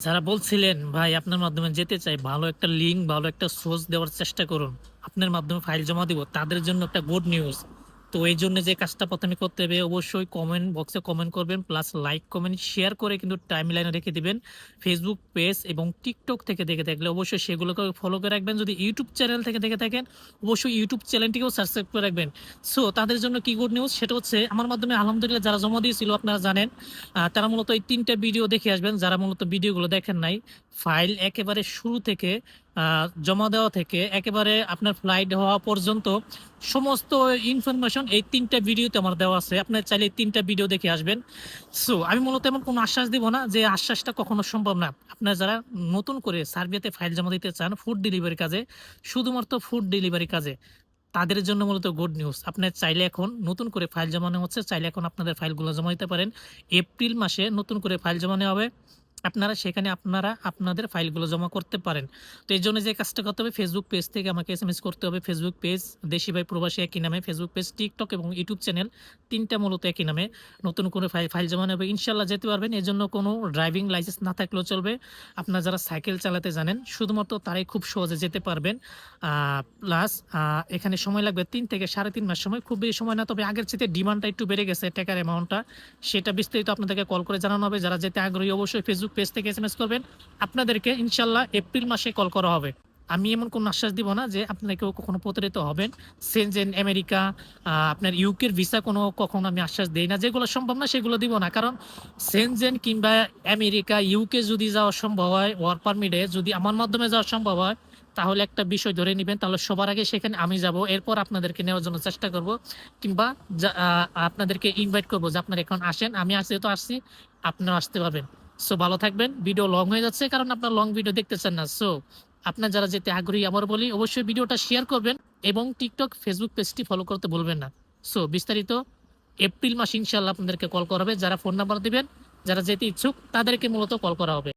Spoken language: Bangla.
যারা বলছিলেন ভাই আপনার মাধ্যমে যেতে চাই, ভালো একটা লিঙ্ক ভালো একটা সোর্স দেওয়ার চেষ্টা করুন, আপনার মাধ্যমে ফাইল জমা দিব, তাদের জন্য একটা গুড নিউজ। তো এই জন্য যে কাজটা প্রথমে করতে হবে, অবশ্যই কমেন্ট বক্সে কমেন্ট করবেন, প্লাস লাইক কমেন্ট শেয়ার করে কিন্তু টাইম লাইনে রেখে দিবেন। ফেসবুক পেজ এবং টিকটক থেকে দেখে থাকলে অবশ্যই সেগুলোকে ফলো করে রাখবেন। যদি ইউটিউব চ্যানেল থেকে দেখে থাকেন অবশ্যই ইউটিউব চ্যানেলটিকেও সাবস্ক্রাইব করে রাখবেন। সো তাদের জন্য কি গুড নিউজ, সেটা হচ্ছে আমার মাধ্যমে আলহামদুলিল্লাহ যারা জমা দিয়েছিল আপনারা জানেন, তারা মূলত এই 3টা ভিডিও দেখে আসবেন। যারা মূলত ভিডিওগুলো দেখেন নাই, ফাইল একেবারে শুরু থেকে জমা দেওয়া থেকে একেবারে আপনার ফ্লাইট হওয়া পর্যন্ত সমস্ত ইনফরমেশন এই 3টা ভিডিওতে আমার দেওয়া আছে। আপনার চাইলে এই 3টা ভিডিও দেখে আসবেন। সো আমি মূলত এমন কোনো আশ্বাস দিব না, যে আশ্বাসটা কখনো সম্ভব না। আপনারা যারা নতুন করে সার্বিয়াতে ফাইল জমা দিতে চান ফুড ডেলিভারি কাজে, শুধুমাত্র ফুড ডেলিভারি কাজে, তাদের জন্য মূলত গুড নিউজ। আপনার চাইলে এখন নতুন করে ফাইল জমা নেওয়া হচ্ছে, চাইলে এখন আপনাদের ফাইলগুলো জমা দিতে পারেন। এপ্রিল মাসে নতুন করে ফাইল জমা নেওয়া হবে, আপনারা সেখানে আপনাদের ফাইলগুলো জমা করতে পারেন। তো এই জন্য যে কাজটা করতে হবে, ফেসবুক পেজ থেকে আমাকে এসএমএস করতে হবে। ফেসবুক পেজ দেশি ভাই প্রবাসী একই নামে, ফেসবুক পেজ, টিকটক এবং ইউটিউব চ্যানেল 3টা মূলত একই নামে। নতুন করে ফাইল জমা নেবে, ইনশাল্লাহ যেতে পারবেন। এর জন্য কোনো ড্রাইভিং লাইসেন্স না থাকলেও চলবে। আপনারা যারা সাইকেল চালাতে জানেন শুধুমাত্র তারাই খুব সহজে যেতে পারবেন। প্লাস এখানে সময় লাগবে 3 থেকে 3.5 মাস সময়, খুব বেশি সময় না। তবে আগের চেয়ে ডিমান্ডটা একটু বেড়ে গেছে, টাকার অ্যামাউন্টটা, সেটা বিস্তারিত আপনাদেরকে কল করে জানানো হবে। যারা যেতে আগ্রহী অবশ্যই ফেসবুক পেজ থেকে এসএমএস করবেন, আপনাদেরকে ইনশাল্লাহ এপ্রিল মাসে কল করা হবে। আমি এমন কোনো আশ্বাস দিব না যে আপনারা কেউ কখনো প্রতারিত হবেন। সেনজেন, আমেরিকা, আপনার ইউকের ভিসা কখনো আমি আশ্বাস দিই না। যেগুলো সম্ভব না সেগুলো দিব না, কারণ সেনজেন কিংবা আমেরিকা, ইউকে যদি যাওয়া সম্ভব হয়, ওয়ার্ক পারমিটে যদি আমার মাধ্যমে যাওয়া সম্ভব হয়, তাহলে একটা বিষয় ধরে নেবেন, তাহলে সবার আগে সেখানে আমি যাব, এরপর আপনাদেরকে নেওয়ার জন্য চেষ্টা করব, কিংবা আপনাদেরকে ইনভাইট করবো যে আপনারা এখন আসেন। আমি আসতে তো আসছি, আপনারা আসতে পারবেন। সো ভালো থাকবেন। ভিডিও লং হয়ে যাচ্ছে কারণ আপনার লং ভিডিও দেখতে চান না। সো আপনার যারা যেতে আগ্রহী, আবার বলি অবশ্যই ভিডিওটা শেয়ার করবেন এবং টিকটক ফেসবুক পেজটি ফলো করতে ভুলবেন না। সো বিস্তারিত এপ্রিল মাস ইনশাল্লাহ আপনাদেরকে কল করা হবে। যারা ফোন নাম্বার দিবেন, যারা যেতে ইচ্ছুক তাদেরকে মূলত কল করা হবে।